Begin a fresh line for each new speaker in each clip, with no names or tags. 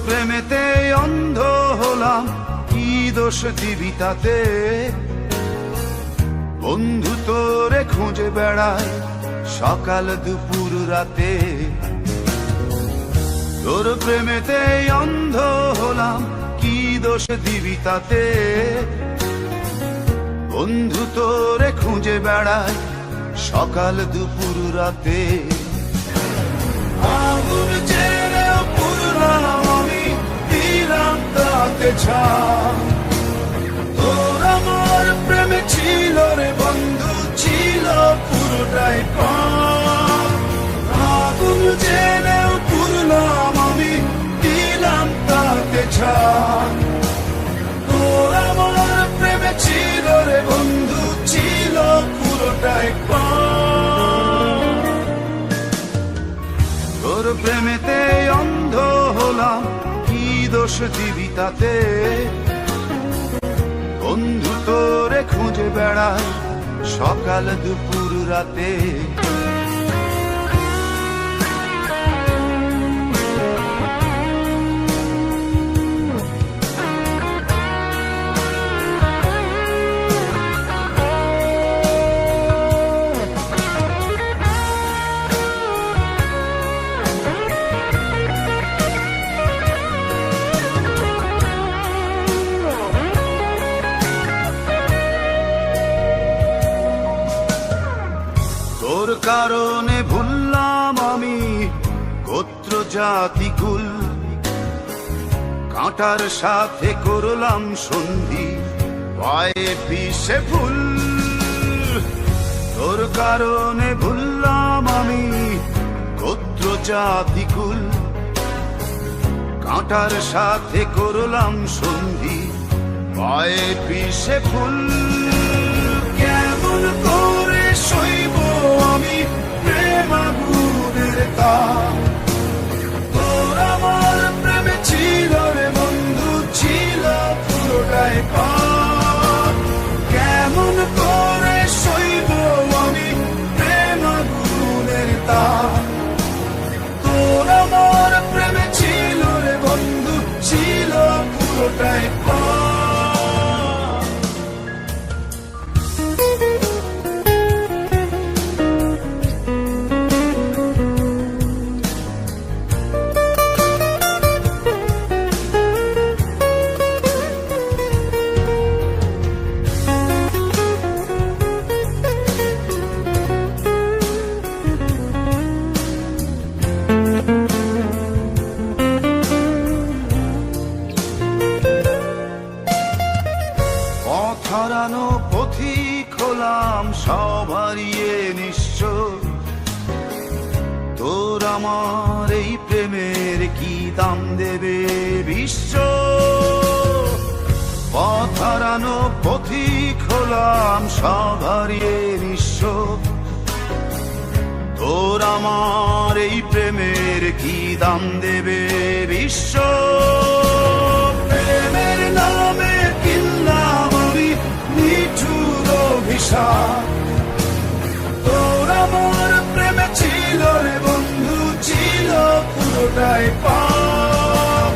প্রেমেতে অন্ধ হলাম, কি দোষ দিবি তাতে? বন্ধু তোরে খুঁজে বেড়ায় সকাল দুপুর রাতে। তোর প্রেমেতে অন্ধ হলাম, কি দোষ দিবি তাতে? বন্ধু তোরে খুঁজে বেড়ায় সকাল দুপুর রাতে। আগুন জেলেও পুরলাম আমি, দিলাম তাতে ছাই। তোর আমার প্রেমে ছিল রে বন্ধু, ছিল পুরোটাই পাপ। আগুন জেলেও পুরলাম আমি, দিলাম তাতে ছাই। তোর আমার প্রেমে ছিল রে বন্ধু, ছিল পুরোটাই পাপ। তোর প্রেমেতে অন্ধ হলাম, কি দোষ দিবি তাতে? বন্ধু তোরে খুঁজে বেড়ায় সকাল দুপুর রাতে। তোর কারণে ভুললাম আমি গোত্র জাতি কুল, কাঁটার সাথে করলাম সন্ধি, পায়ে পিষে ফুল। তোর কারণে ভুললাম আমি গোত্র জাতি কুল, কাঁটার সাথে করলাম সন্ধি, পায়ে পিষে ফুল। কেমন করে সইব আমি প্রেম আগুনের তাপ? তোর আমার প্রেমে ছিল রে বন্ধু, ছিল পুরোটাই পাপ। কেমন করে সইব আমি প্রেম আগুনের তাপ? তোর আমার প্রেমে ছিল রে বন্ধু, ছিল পুরোটাই পাপ। হারানো পথিক হলাম সব হারিয়ে নিঃস্ব। তোর আমার এই প্রেমের কি দাম দেবে বিশ্ব? পথ হারানো পথিক হলাম সব হারিয়ে নিঃস্ব। তোর আমার এই প্রেমের কি দাম দেবে বিশ্ব? প্রেমের নামে কিনলাম আমি নিঠুর অভিশাপ। তোর আমার প্রেমে ছিল রে বন্ধু, ছিল পুরোটাই পাপ।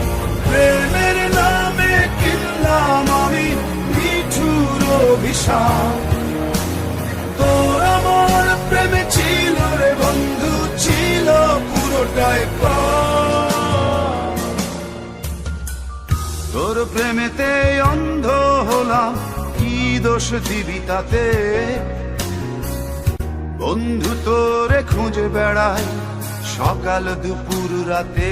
প্রেমের নামে কিনলাম আমি নিঠুর অভিশাপ। তোর আমার প্রেমে ছিল রে বন্ধু, ছিল পুরোটাই পাপ। তোর প্রেমেতে অন্ধ হলাম, কি দোষ দিবি তাতে? বন্ধু তোরে খুঁজে বেড়ায় সকাল দুপুর রাতে।